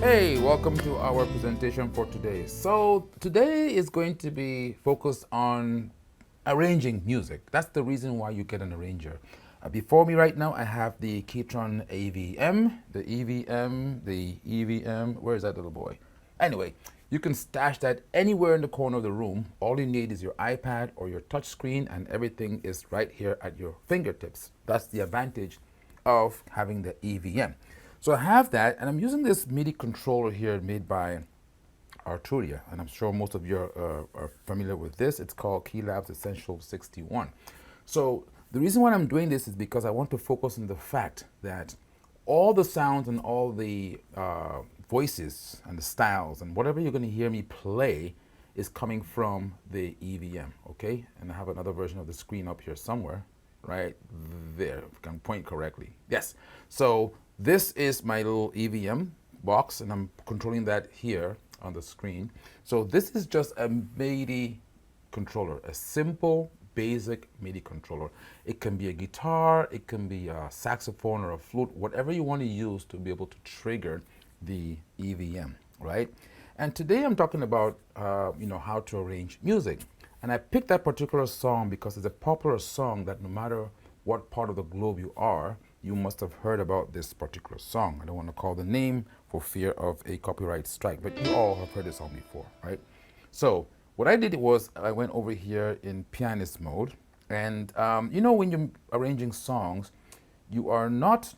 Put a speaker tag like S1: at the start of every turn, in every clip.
S1: Hey, welcome to our presentation for today. So today is going to be focused on arranging music. That's the reason why you get an arranger. Before me right now, I have the KETRON AVM, the EVM. Where is that little boy? Anyway, you can stash that anywhere in the corner of the room. All you need is your iPad or your touch screen, and everything is right here at your fingertips. That's the advantage of having the EVM. So I have that, and I'm using this MIDI controller here made by Arturia, and I'm sure most of you are familiar with this. It's called KeyLabs Essential 61. So the reason why I'm doing this is because I want to focus on the fact that all the sounds and all the voices and the styles and whatever you're going to hear me play is coming from the EVM, okay? And I have another version of the screen up here somewhere, right there, if I can point correctly. Yes. So this is my little EVM box, and I'm controlling that here on the screen. So this is just a MIDI controller, a simple, basic MIDI controller. It can be a guitar, it can be a saxophone or a flute, whatever you want to use to be able to trigger the EVM, right? And today I'm talking about, how to arrange music. And I picked that particular song because it's a popular song that no matter what part of the globe you are, you must have heard about this particular song. I don't want to call the name for fear of a copyright strike, but you all have heard this song before, right? So what I did was I went over here in pianist mode, and when you're arranging songs, you are not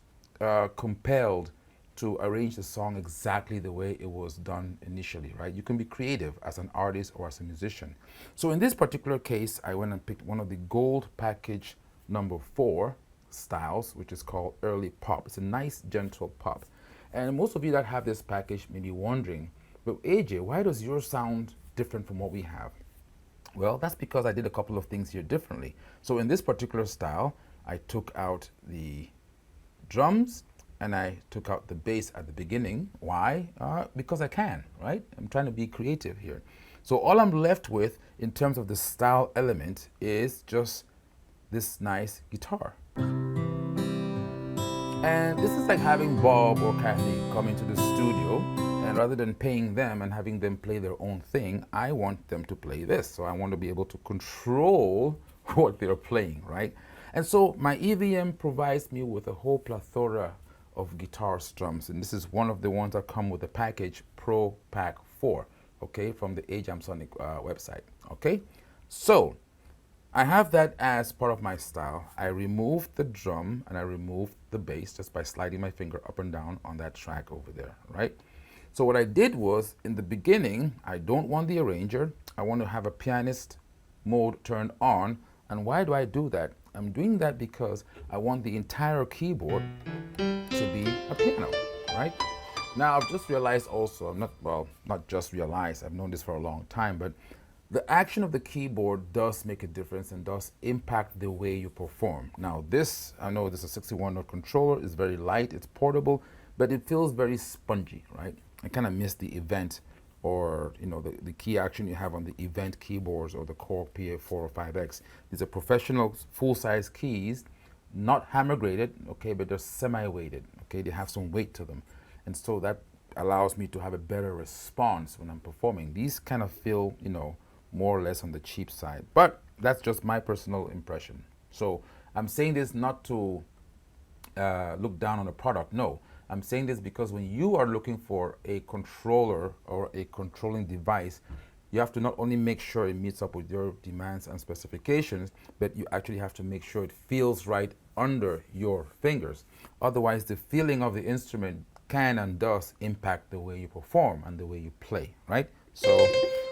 S1: compelled to arrange the song exactly the way it was done initially, right? You can be creative as an artist or as a musician. So in this particular case, I went and picked one of the gold package number 4 styles, which is called early pop. It's a nice gentle pop. And most of you that have this package may be wondering, but AJ, why does yours sound different from what we have? Well, that's because I did a couple of things here differently. So in this particular style, I took out the drums and I took out the bass at the beginning. Why? Because I can, right? I'm trying to be creative here. So all I'm left with in terms of the style element is just this nice guitar. And this is like having Bob or Kathy come into the studio, and rather than paying them and having them play their own thing, I want them to play this. So I want to be able to control what they're playing, right? And so my EVM provides me with a whole plethora of guitar strums, and this is one of the ones that come with the package Pro Pack 4, okay, from the AjamSonic website, okay? So I have that as part of my style. I removed the drum and I removed the bass just by sliding my finger up and down on that track over there, right? So what I did was, in the beginning, I don't want the arranger. I want to have a pianist mode turned on. And why do I do that? I'm doing that because I want the entire keyboard to be a piano, right? Now, I've just realized also, not just realized, I've known this for a long time, but the action of the keyboard does make a difference and does impact the way you perform. Now this, I know this is a 61-note controller, it's very light, it's portable, but it feels very spongy, right? I kind of miss the event or the key action you have on the event keyboards or the Core PA4 or 5X. These are professional full-size keys, not hammer graded, okay, but they're semi-weighted, okay? They have some weight to them. And so that allows me to have a better response when I'm performing. These kind of feel, more or less on the cheap side, but that's just my personal impression. So I'm saying this not to look down on the product. No, I'm saying this because when you are looking for a controller or a controlling device, you have to not only make sure it meets up with your demands and specifications, but you actually have to make sure it feels right under your fingers. Otherwise, the feeling of the instrument can and does impact the way you perform and the way you play, right? So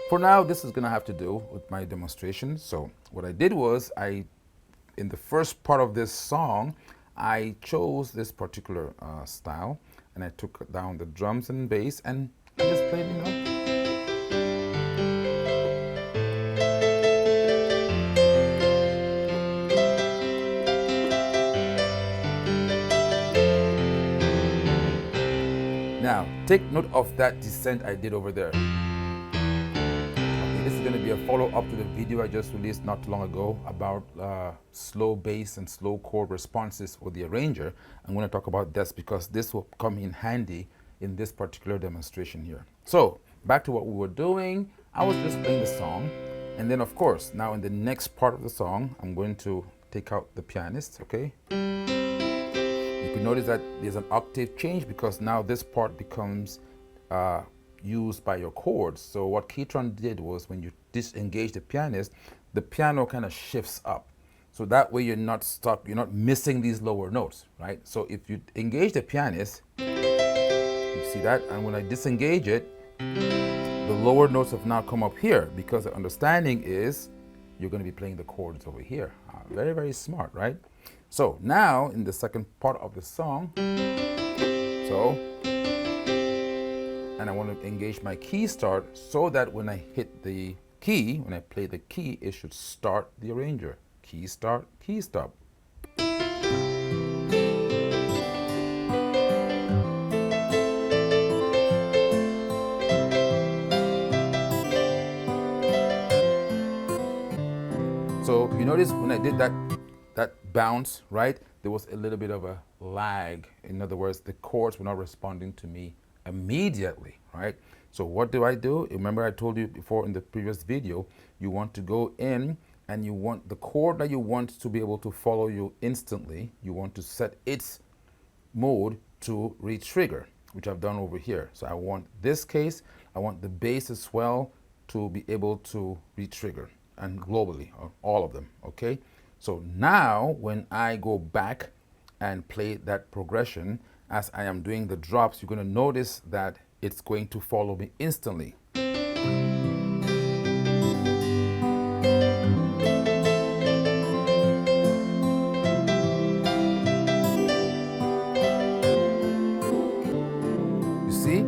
S1: for now, this is gonna have to do with my demonstration. So what I did was in the first part of this song, I chose this particular style, and I took down the drums and bass and I just played, Now, take note of that descent I did over there. This is going to be a follow-up to the video I just released not too long ago about slow bass and slow chord responses for the arranger. I'm going to talk about this because this will come in handy in this particular demonstration here. So back to what we were doing. I was just playing the song, and then of course now in the next part of the song I'm going to take out the pianist. Okay, you can notice that there's an octave change because now this part becomes used by your chords. So what KETRON did was when you disengage the pianist, the piano kind of shifts up. So that way you're not stuck, you're not missing these lower notes, right? So if you engage the pianist, you see that, and when I disengage it, the lower notes have now come up here because the understanding is you're going to be playing the chords over here. Very, very smart, right? So now in the second part of the song, and I want to engage my key start so that when I hit the key, when I play the key, it should start the arranger. Key start, key stop. So you notice when I did that bounce, right, there was a little bit of a lag. In other words, the chords were not responding to me immediately, right? So what do? Remember I told you before in the previous video, you want to go in and you want the chord that you want to be able to follow you instantly. You want to set its mode to re-trigger, which I've done over here. So I want this case, I want the bass as well to be able to re-trigger, and globally, all of them, okay? So now when I go back and play that progression, as I am doing the drops, you're going to notice that it's going to follow me instantly. You see?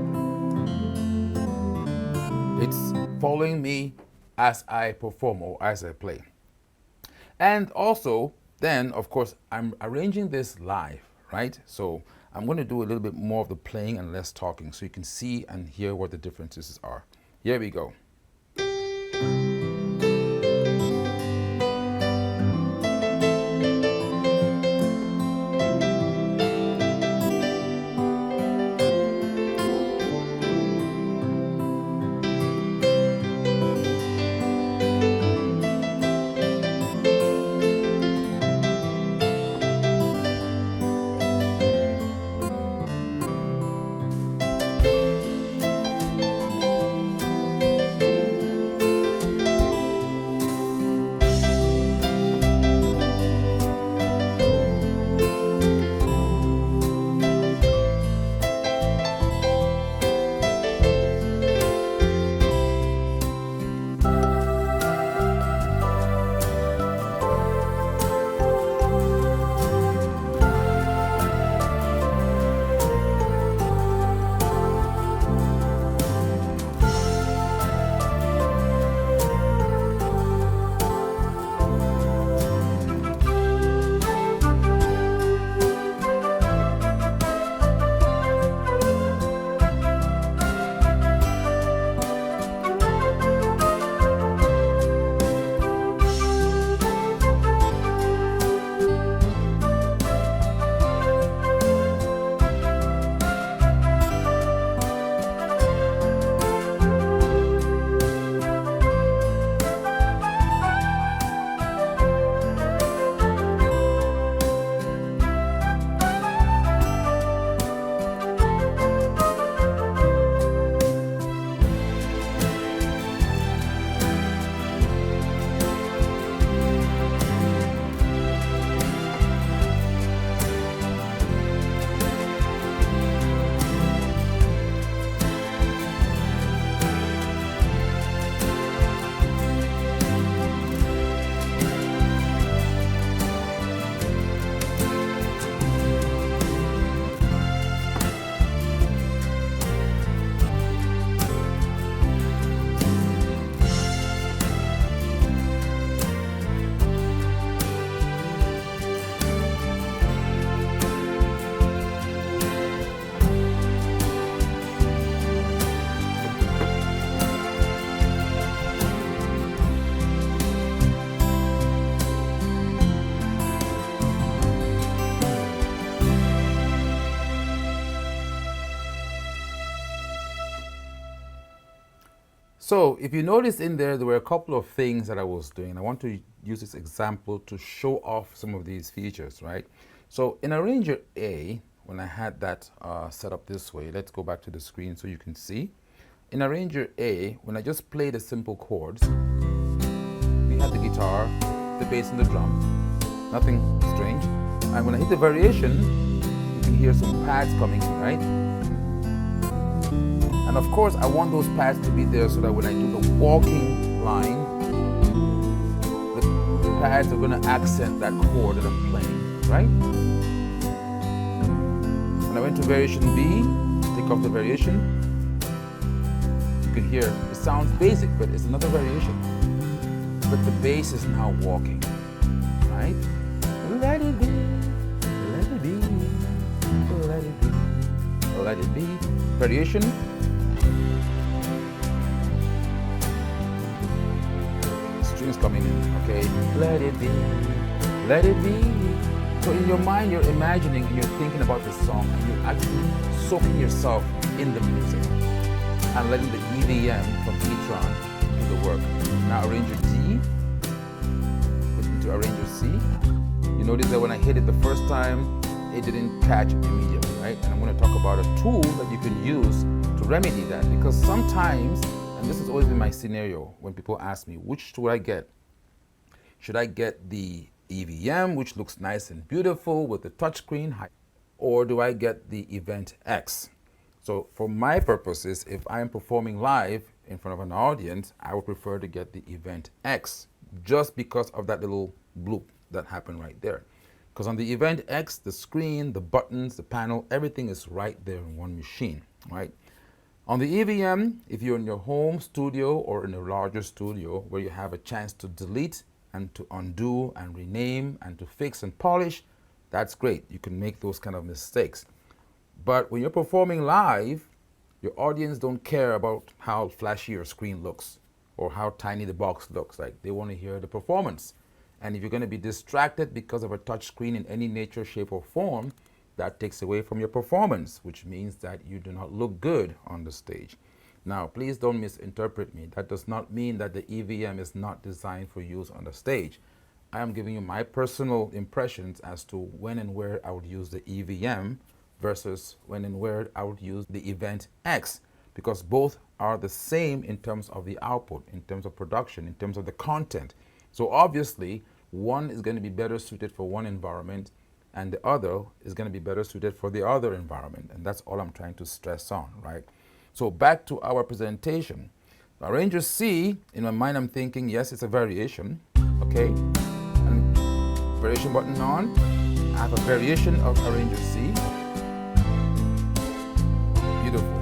S1: It's following me as I perform or as I play. And also, then, of course, I'm arranging this live, right? So I'm going to do a little bit more of the playing and less talking so you can see and hear what the differences are. Here we go. So if you notice in there were a couple of things that I was doing. I want to use this example to show off some of these features, right? So in Arranger A, when I had that set up this way, let's go back to the screen so you can see. In Arranger A, when I just play the simple chords, we had the guitar, the bass and the drum, nothing strange. And when I hit the variation, you can hear some pads coming in, right? And of course, I want those pads to be there so that when I do the walking line, the pads are going to accent that chord that I'm playing, right? When I went to variation B, take off the variation, you can hear it sounds basic, but it's another variation. But the bass is now walking, right? Let it be, let it be, let it be, let it be. Variation. Strings coming in, okay? Let it be, let it be. So in your mind, you're imagining and you're thinking about the song and you're actually soaking yourself in the music and letting the EVM from KETRON do the work. Now Arranger D, put into Arranger C. You notice that when I hit it the first time, it didn't catch immediately, right? And I'm going to talk about a tool that you can use to remedy that, because sometimes, and this has always been my scenario when people ask me, which should I get? Should I get the EVM, which looks nice and beautiful with the touchscreen, or do I get the Event X? So for my purposes, if I am performing live in front of an audience, I would prefer to get the Event X, just because of that little bloop that happened right there. Because on the Event X, the screen, the buttons, the panel, everything is right there in one machine, right? On the EVM, if you're in your home studio or in a larger studio where you have a chance to delete and to undo and rename and to fix and polish, that's great. You can make those kind of mistakes. But when you're performing live, your audience don't care about how flashy your screen looks or how tiny the box looks. Like, they want to hear the performance. And if you're going to be distracted because of a touch screen in any nature, shape, or form, that takes away from your performance, which means that you do not look good on the stage. Now, please don't misinterpret me. That does not mean that the EVM is not designed for use on the stage. I am giving you my personal impressions as to when and where I would use the EVM versus when and where I would use the Event X, because both are the same in terms of the output, in terms of production, in terms of the content. So obviously, one is going to be better suited for one environment and the other is going to be better suited for the other environment. And that's all I'm trying to stress on, right? So back to our presentation. Arranger C, in my mind, I'm thinking, yes, it's a variation, okay? And variation button on. I have a variation of Arranger C. Beautiful,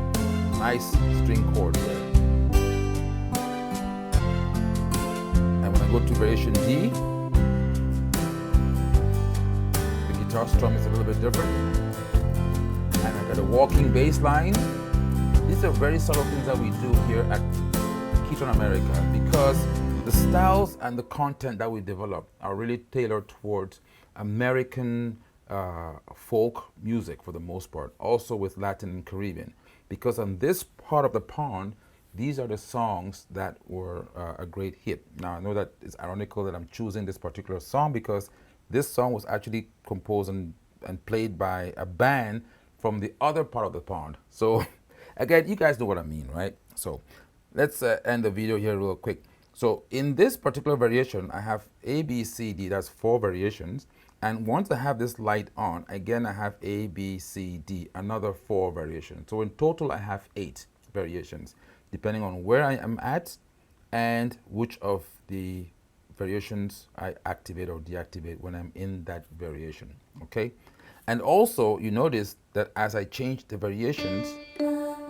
S1: nice string chord there. And when I go to variation D, the guitar strum is a little bit different. And I got a walking bass line. These are very subtle things that we do here at KETRON America, because the styles and the content that we develop are really tailored towards American folk music for the most part, also with Latin and Caribbean. Because on this part of the pond, these are the songs that were a great hit. Now, I know that it's ironical that I'm choosing this particular song because this song was actually composed and played by a band from the other part of the pond. So again, you guys know what I mean, right? So let's end the video here real quick. So in this particular variation, I have A, B, C, D. That's 4 variations. And once I have this light on, again, I have A, B, C, D, another 4 variations. So in total, I have 8 variations, depending on where I am at and which of the variations I activate or deactivate when I'm in that variation, okay? And also, you notice that as I change the variations,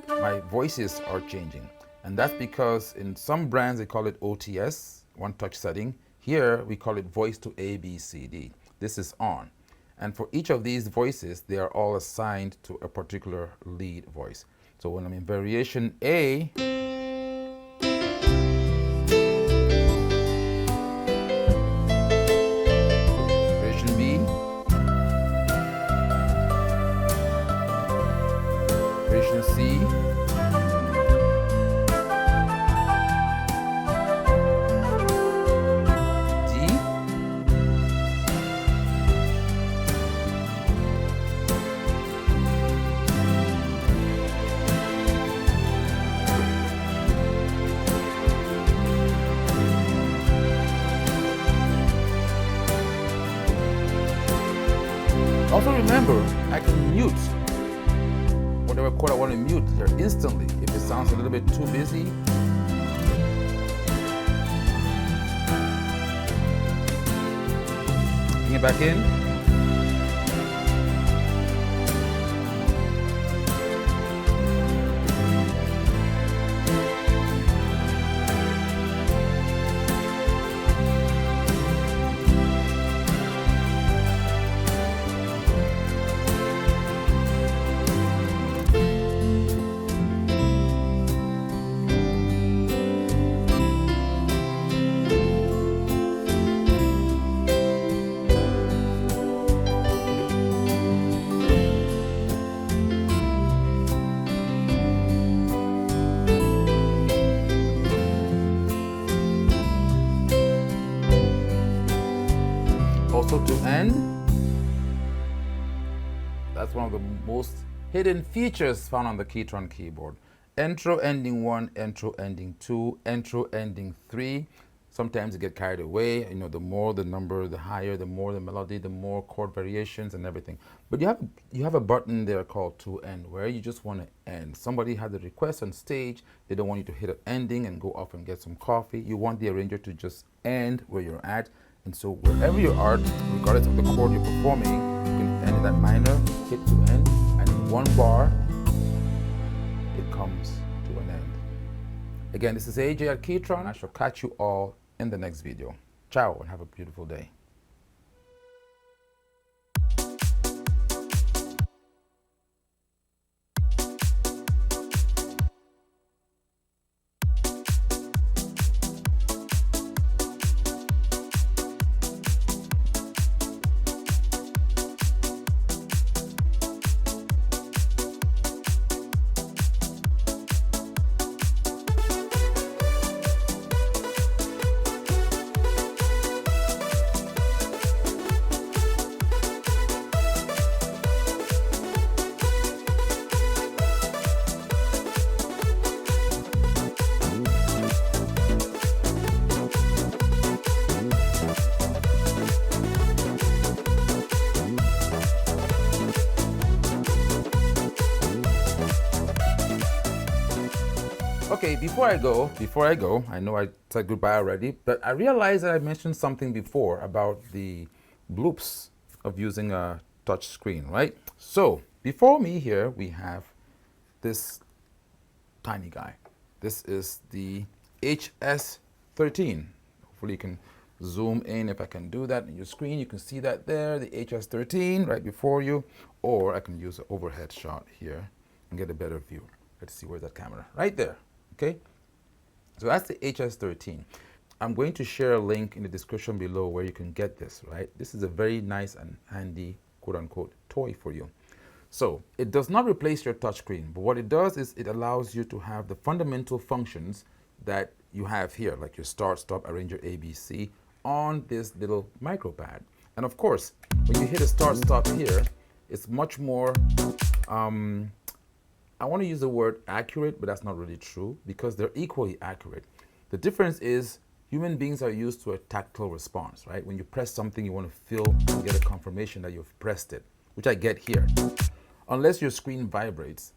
S1: my voices are changing. And that's because in some brands, they call it OTS, one touch setting. Here, we call it voice to A, B, C, D. This is on. And for each of these voices, they are all assigned to a particular lead voice. So when I'm in variation A, variation B, variation C, also remember, I can mute whatever chord I want to mute here instantly if it sounds a little bit too busy. Bring it back in. Also to end, that's one of the most hidden features found on the KETRON keyboard. Intro ending 1, intro ending 2, intro ending 3. Sometimes you get carried away, you know, the more the number, the higher, the more the melody, the more chord variations and everything. But you have a button there called to end where you just want to end. Somebody had a request on stage, they don't want you to hit an ending and go off and get some coffee. You want the arranger to just end where you're at. And so wherever you are, regardless of the chord you're performing, you can end in that minor, hit to end, and in one bar, it comes to an end. Again, this is AJ at KETRON. I shall catch you all in the next video. Ciao and have a beautiful day. Okay, before I go, I know I said goodbye already, but I realized that I mentioned something before about the bloops of using a touch screen, right? So before me here, we have this tiny guy. This is the HS13. Hopefully you can zoom in if I can do that on your screen. You can see that there, the HS13 right before you, or I can use an overhead shot here and get a better view. Let's see, where's that camera? Right there. Okay, so that's the HS13. I'm going to share a link in the description below where you can get this, right? This is a very nice and handy, quote unquote, toy for you. So it does not replace your touchscreen, but what it does is it allows you to have the fundamental functions that you have here, like your start, stop, arranger, ABC, on this little micro pad. And of course, when you hit a start, stop here, it's much more, I want to use the word accurate, but that's not really true because they're equally accurate. The difference is human beings are used to a tactile response, right? When you press something, you want to feel and get a confirmation that you've pressed it, which I get here. Unless your screen vibrates,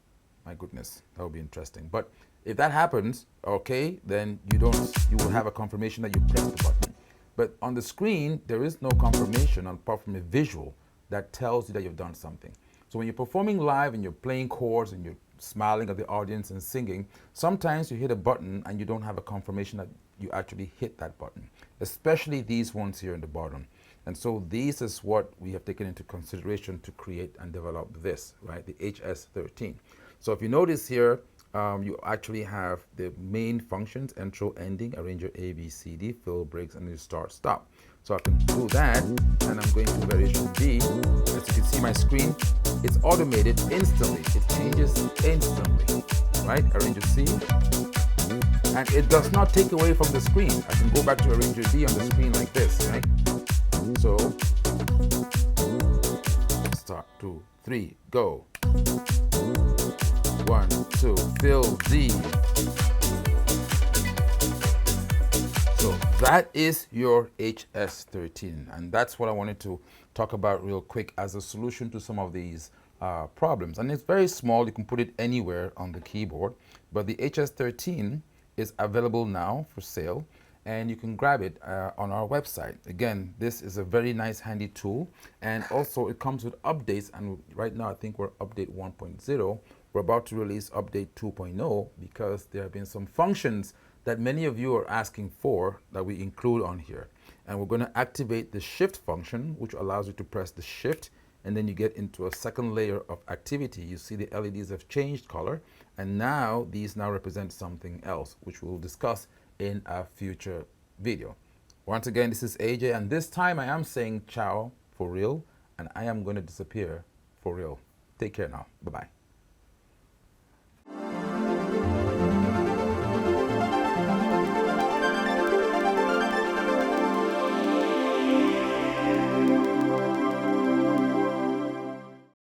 S1: my goodness, that would be interesting. But if that happens, okay, then you will have a confirmation that you pressed the button. But on the screen, there is no confirmation apart from a visual that tells you that you've done something. So when you're performing live and you're playing chords and you're smiling at the audience and singing, sometimes you hit a button and you don't have a confirmation that you actually hit that button, especially these ones here in the bottom. And so this is what we have taken into consideration to create and develop this, right, the HS13. So if you notice here, you actually have the main functions, intro, ending, arranger, A, B, C, D, fill, breaks, and then start, stop. So I can do that, and I'm going to variation B. As you can see my screen, it's automated instantly. It changes instantly, right? Arranger C. And it does not take away from the screen. I can go back to arranger D on the screen like this, right? So, start, 2, 3, go. 1, 2, fill D. So that is your HS13, and that's what I wanted to talk about real quick as a solution to some of these problems. And it's very small, you can put it anywhere on the keyboard, but the HS13 is available now for sale, and you can grab it on our website. Again, this is a very nice handy tool, and also it comes with updates, and right now I think we're update 1.0. We're about to release update 2.0 because there have been some functions that many of you are asking for that we include on here. And we're going to activate the shift function, which allows you to press the shift, and then you get into a second layer of activity. You see the LEDs have changed color, and now these now represent something else, which we'll discuss in a future video. Once again, this is AJ, and this time I am saying ciao for real, and I am going to disappear for real. Take care now. Bye-bye.